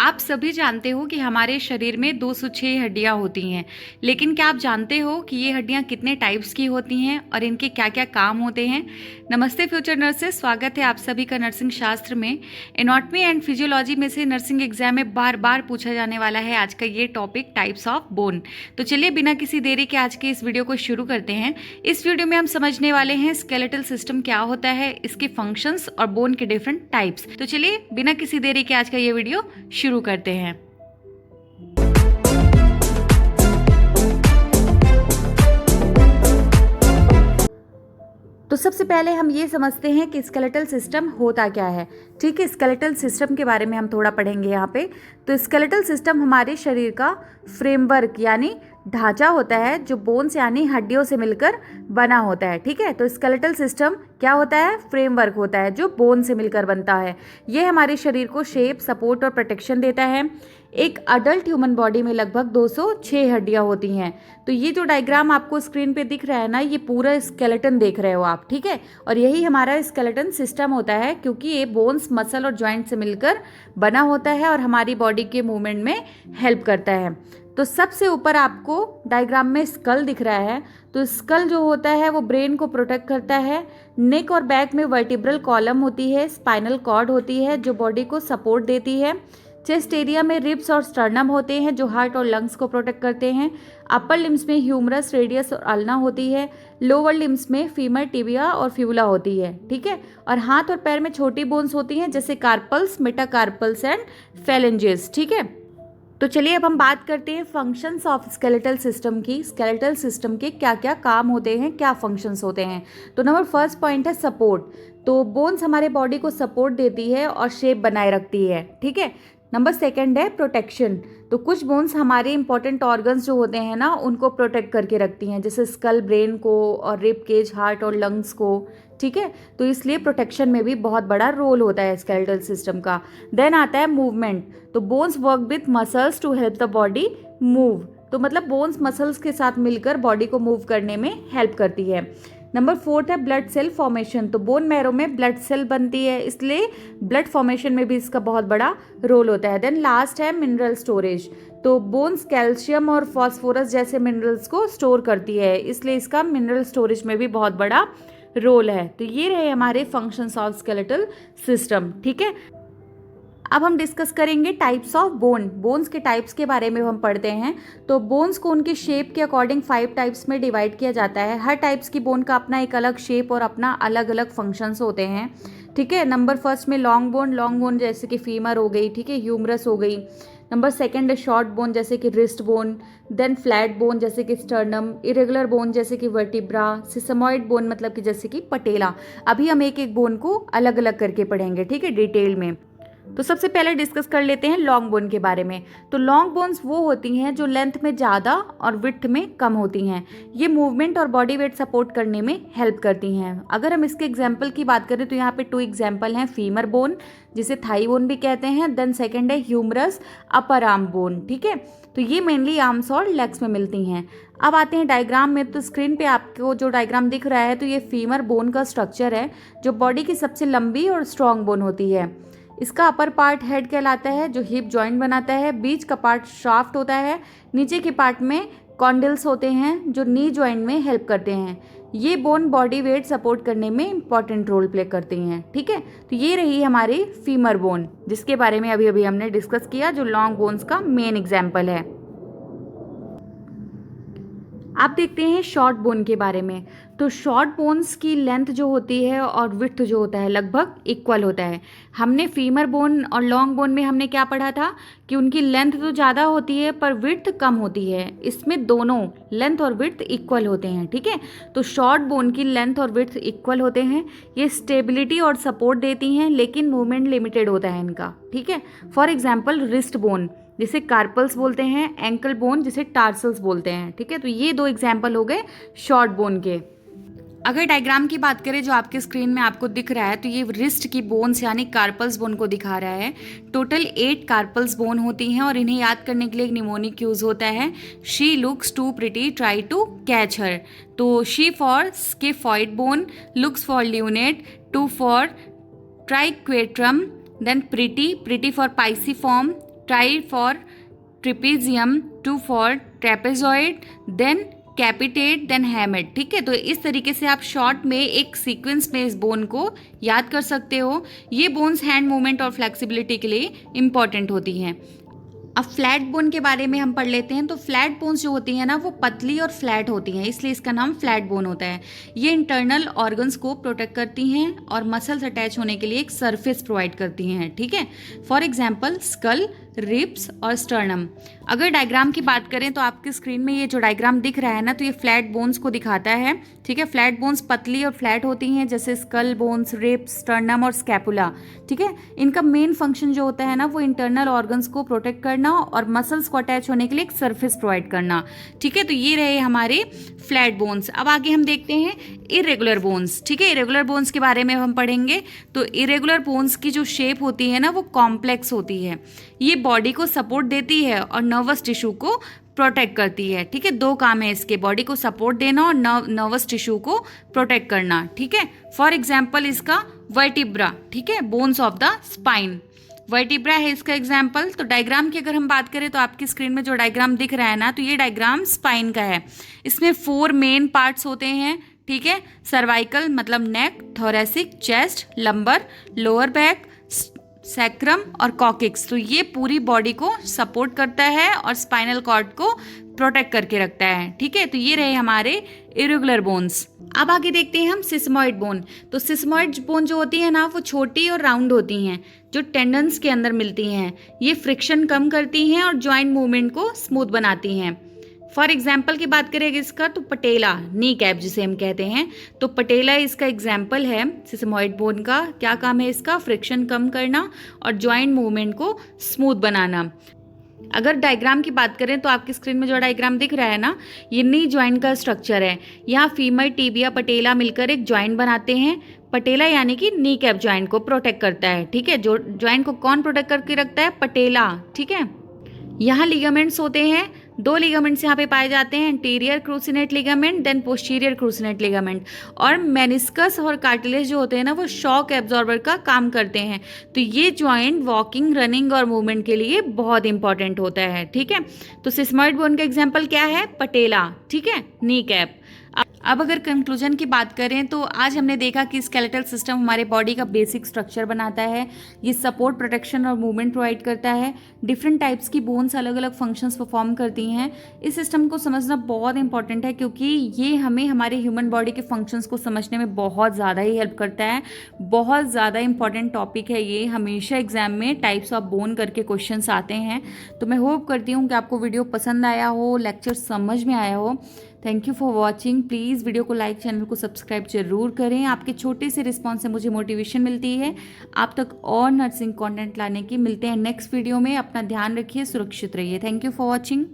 आप सभी जानते हो कि हमारे शरीर में 206 हड्डियां होती हैं, लेकिन क्या आप जानते हो कि ये हड्डियां कितने टाइप्स की होती हैं और इनके क्या क्या काम होते हैं। नमस्ते फ्यूचर नर्सेस, स्वागत है आप सभी का नर्सिंग शास्त्र में। एनाटॉमी एंड फिजियोलॉजी में से नर्सिंग एग्जाम में बार बार पूछा जाने वाला है आज का ये टॉपिक, टाइप्स ऑफ बोन। तो चलिए बिना किसी देरी के आज के इस वीडियो को शुरू करते हैं। इस वीडियो में हम समझने वाले हैं स्केलेटल सिस्टम क्या होता है, इसके फंक्शंस और बोन के डिफरेंट टाइप्स। तो चलिए बिना किसी देरी के आज का ये वीडियो शुरू करते हैं। तो सबसे पहले हम ये समझते हैं कि स्केलेटल सिस्टम होता क्या है। ठीक है, स्केलेटल सिस्टम के बारे में हम थोड़ा पढ़ेंगे यहाँ पे। तो स्केलेटल सिस्टम हमारे शरीर का फ्रेमवर्क यानी ढांचा होता है जो बोन्स यानी हड्डियों से मिलकर बना होता है। ठीक है, तो स्केलेटल सिस्टम क्या होता है? फ्रेमवर्क होता है जो बोन से मिलकर बनता है। ये हमारे शरीर को शेप, सपोर्ट और प्रोटेक्शन देता है। एक अडल्ट ह्यूमन बॉडी में लगभग 206 हड्डियां होती हैं। तो ये जो डायग्राम आपको स्क्रीन पे दिख रहा है ना, ये पूरा स्केलेटन देख रहे हो आप। ठीक है, और यही हमारा स्केलेटन सिस्टम होता है क्योंकि ये बोन्स, मसल और जॉइंट से मिलकर बना होता है और हमारी बॉडी के मूवमेंट में हेल्प करता है। तो सबसे ऊपर आपको डायग्राम में स्कल दिख रहा है। तो स्कल जो होता है वो ब्रेन को प्रोटेक्ट करता है। नेक और बैक में वर्टिब्रल कॉलम होती है, स्पाइनल कॉर्ड होती है जो बॉडी को सपोर्ट देती है। चेस्ट एरिया में रिब्स और स्टर्नम होते हैं जो हार्ट और लंग्स को प्रोटेक्ट करते हैं। अपर लिम्स में ह्यूमरस, रेडियस और अल्ना होती है। लोअर लिम्स में फीमर, टिबिया और फ्यूला होती है। ठीक है, और हाथ और पैर में छोटी बोन्स होती हैं जैसे कार्पल्स, मेटाकार्पल्स एंड फेलेंजेस। ठीक है, तो चलिए अब हम बात करते हैं फंक्शंस ऑफ स्केलेटल सिस्टम की। स्केलेटल सिस्टम के क्या क्या काम होते हैं, क्या फंक्शंस होते हैं। तो नंबर फर्स्ट पॉइंट है सपोर्ट। तो बोन्स हमारे बॉडी को सपोर्ट देती है और शेप बनाए रखती है। ठीक है, नंबर सेकंड है प्रोटेक्शन। तो कुछ बोन्स हमारे इंपॉर्टेंट ऑर्गन्स जो होते हैं ना, उनको प्रोटेक्ट करके रखती हैं, जैसे स्कल ब्रेन को और रिब केज हार्ट और लंग्स को। ठीक है, तो इसलिए प्रोटेक्शन में भी बहुत बड़ा रोल होता है स्केलेटल सिस्टम का। देन आता है मूवमेंट। तो bones work with muscles to help the body move. तो मतलब बोन्स मसल्स के साथ मिलकर बॉडी को मूव करने में हेल्प करती है। नंबर फोर्थ है ब्लड सेल फॉर्मेशन। तो बोन मैरो में ब्लड सेल बनती है, इसलिए ब्लड फॉर्मेशन में भी इसका बहुत बड़ा रोल होता है। देन लास्ट है मिनरल स्टोरेज। तो बोन्स कैल्शियम और फॉस्फोरस जैसे मिनरल्स को स्टोर करती है, इसलिए इसका मिनरल स्टोरेज में भी बहुत बड़ा रोल है। तो ये रहे हमारे फंक्शंस ऑफ स्केलेटल सिस्टम। ठीक है, अब हम डिस्कस करेंगे टाइप्स ऑफ बोन। बोन्स के टाइप्स के बारे में हम पढ़ते हैं। तो बोन्स को उनकी शेप के अकॉर्डिंग 5 टाइप्स में डिवाइड किया जाता है। हर टाइप्स की बोन का अपना एक अलग शेप और अपना अलग अलग फंक्शंस होते हैं। ठीक है, नंबर फर्स्ट में लॉन्ग बोन जैसे कि फीमर हो गई, ठीक है, ह्यूमरस हो गई। नंबर सेकंड है शॉर्ट बोन जैसे कि wrist bone. Then flat bone जैसे कि स्टर्नम। इरेगुलर बोन जैसे कि वर्टिब्रा। सिसमॉइड बोन मतलब कि जैसे कि पटेला। अभी हम एक एक बोन को अलग अलग करके पढ़ेंगे, ठीक है, डिटेल में। तो सबसे पहले डिस्कस कर लेते हैं लॉन्ग बोन के बारे में। तो लॉन्ग बोन्स वो होती हैं जो लेंथ में ज़्यादा और विड्थ में कम होती हैं। ये मूवमेंट और बॉडी वेट सपोर्ट करने में हेल्प करती हैं। अगर हम इसके एग्जाम्पल की बात करें तो यहाँ पे 2 एग्जाम्पल हैं। फीमर बोन जिसे थाई बोन भी कहते हैं। देन सेकेंड है ह्यूमरस अपर आर्म बोन। ठीक है, तो ये मेनली आर्म्स और लेग्स में मिलती हैं। अब आते हैं डायग्राम में। तो स्क्रीन पे आपको जो डायग्राम दिख रहा है, तो ये फीमर बोन का स्ट्रक्चर है जो बॉडी की सबसे लंबी और स्ट्रॉन्ग बोन होती है। इसका अपर पार्ट हेड कहलाता है जो हिप जॉइंट बनाता है। बीच का पार्ट शाफ्ट होता है। नीचे के पार्ट में कॉन्डिल्स होते हैं जो नी जॉइंट में हेल्प करते हैं। ये बोन बॉडी वेट सपोर्ट करने में इंपॉर्टेंट रोल प्ले करती हैं। ठीक है, तो ये रही हमारी फीमर बोन जिसके बारे में अभी अभी हमने डिस्कस किया, जो लॉन्ग बोन्स का मेन एग्जाम्पल है। आप देखते हैं शॉर्ट बोन के बारे में। तो शॉर्ट बोन्स की लेंथ जो होती है और विड्थ जो होता है लगभग इक्वल होता है। हमने फीमर बोन और लॉन्ग बोन में हमने क्या पढ़ा था कि उनकी लेंथ तो ज़्यादा होती है पर विड्थ कम होती है। इसमें दोनों लेंथ और विड्थ इक्वल होते हैं। ठीक है, तो शॉर्ट बोन की लेंथ और विड्थ इक्वल होते हैं। ये स्टेबिलिटी और सपोर्ट देती हैं, लेकिन मूवमेंट लिमिटेड होता है इनका। ठीक है, फॉर एग्जाम्पल रिस्ट बोन जिसे कार्पल्स बोलते हैं, एंकल बोन जिसे टार्सल्स बोलते हैं। ठीक है, तो ये 2 एग्जाम्पल हो गए शॉर्ट बोन के। अगर डायग्राम की बात करें जो आपके स्क्रीन में आपको दिख रहा है, तो ये रिस्ट की बोन्स यानी कार्पल्स बोन को दिखा रहा है। टोटल 8 कार्पल्स बोन होती हैं और इन्हें याद करने के लिए एक निमोनिक यूज होता है, she looks too pretty try to catch her. तो she for scaphoid bone, looks for lunate, too for triquetrum, then pretty for pisiform, try for trapezium, to for trapezoid, then capitate, then hamate. ठीक है, तो इस तरीके से आप short में एक सीक्वेंस में इस बोन को याद कर सकते हो। ये बोन्स हैंड मूवमेंट और फ्लेक्सिबिलिटी के लिए इंपॉर्टेंट होती हैं। अब फ्लैट बोन के बारे में हम पढ़ लेते हैं। तो फ्लैट बोन्स जो होती हैं ना वो पतली और फ्लैट होती हैं, इसलिए इसका नाम फ्लैट बोन होता है। ये इंटरनल ऑर्गन्स को प्रोटेक्ट करती हैं और मसल्स अटैच होने के लिए एक सरफेस प्रोवाइड करती हैं। ठीक है, फॉर एग्जांपल स्कल, रिब्स और स्टर्नम। अगर डायग्राम की बात करें तो आपकी स्क्रीन में ये जो डायग्राम दिख रहा है ना, तो ये फ्लैट बोन्स को दिखाता है। ठीक है, फ्लैट बोन्स पतली और फ्लैट होती हैं, जैसे स्कल बोन्स, रिब्स, स्टर्नम और स्कैपुला। ठीक है, इनका मेन फंक्शन जो होता है ना वो इंटरनल ऑर्गन्स को प्रोटेक्ट करना और मसल्स को अटैच होने के लिए एक सरफेस प्रोवाइड करना। ठीक है, तो ये रहे हमारे फ्लैट बोन्स। अब आगे हम देखते हैं इरेगुलर बोन्स। ठीक है, इरेगुलर बोन्स के बारे में हम पढ़ेंगे। तो इरेगुलर बोन्स की जो शेप होती है ना वो कॉम्प्लेक्स होती है। ये बॉडी को सपोर्ट देती है और नर्वस टिश्यू को प्रोटेक्ट करती है। ठीक है, दो काम है इसके, बॉडी को सपोर्ट देना और नर्वस टिश्यू को प्रोटेक्ट करना। ठीक है, फॉर एग्जाम्पल इसका वर्टिब्रा। ठीक है, bones of the spine, vertebra है इसका एग्जाम्पल। तो डायग्राम की अगर हम बात करें तो आपकी स्क्रीन में जो डायग्राम दिख रहा है ना, तो ये डायग्राम स्पाइन का है। इसमें 4 मेन पार्ट्स होते हैं। ठीक है, सर्वाइकल मतलब neck, thoracic chest, lumbar, lower back, sacrum और कॉकिक्स। तो ये पूरी बॉडी को सपोर्ट करता है और स्पाइनल कॉर्ड को प्रोटेक्ट करके रखता है। ठीक है, तो ये रहे हमारे इरेगुलर बोन्स। अब आगे देखते हैं हम सिस्मॉइड बोन। तो सिस्मॉइड बोन जो होती है ना वो छोटी और राउंड होती हैं, जो टेंडन्स के अंदर मिलती हैं। ये फ्रिक्शन कम करती हैं और जॉइंट मूवमेंट को स्मूथ बनाती हैं। फॉर एग्जाम्पल की बात करें इसका, तो पटेला, नी कैप जिसे हम कहते हैं, तो पटेला इसका एग्जाम्पल है सिस्मॉइड बोन का। क्या काम है इसका? फ्रिक्शन कम करना और जॉइंट मूवमेंट को स्मूथ बनाना। अगर डायग्राम की बात करें तो आपकी स्क्रीन में जो डायग्राम दिख रहा है ना, ये नी जॉइंट का स्ट्रक्चर है। यहाँ फीमर, टिबिया, पटेला मिलकर एक जॉइंट बनाते हैं। पटेला यानी कि नी कैप जॉइंट को प्रोटेक्ट करता है। ठीक है, जो जॉइंट को कौन प्रोटेक्ट करके रखता है? पटेला। ठीक है, यहाँ लिगामेंट्स होते हैं, 2 लिगामेंट्स यहाँ पे पाए जाते हैं, anterior cruciate ligament, then posterior cruciate ligament. और मेनिस्कस और कार्टिलेज जो होते हैं ना वो शॉक एब्जॉर्बर का काम करते हैं। तो ये जॉइंट वॉकिंग, रनिंग और मूवमेंट के लिए बहुत इंपॉर्टेंट होता है। ठीक है, तो सिस्मॉइड बोन का एग्जाम्पल क्या है? पटेला। ठीक है, नी कैप। अब अगर कंक्लूजन की बात करें तो आज हमने देखा कि स्केलेटल सिस्टम हमारे बॉडी का बेसिक स्ट्रक्चर बनाता है। ये सपोर्ट, प्रोटेक्शन और मूवमेंट प्रोवाइड करता है। डिफरेंट टाइप्स की बोन्स अलग अलग फंक्शंस परफॉर्म करती हैं। इस सिस्टम को समझना बहुत इंपॉर्टेंट है क्योंकि ये हमें हमारे ह्यूमन बॉडी के फंक्शंस को समझने में बहुत ज़्यादा ही हेल्प करता है। बहुत ज़्यादा इंपॉर्टेंट टॉपिक है ये, हमेशा एग्जाम में टाइप्स ऑफ बोन करके क्वेश्चंस आते हैं। तो मैं होप करती हूँ कि आपको वीडियो पसंद आया हो, लेक्चर समझ में आया हो। Thank you for watching. Please video को लाइक, चैनल को सब्सक्राइब जरूर करें। आपके छोटे से रिस्पॉन्स से मुझे मोटिवेशन मिलती है आप तक और नर्सिंग कंटेंट लाने की। मिलते हैं नेक्स्ट वीडियो में। अपना ध्यान रखिए, सुरक्षित रहिए। Thank you for watching.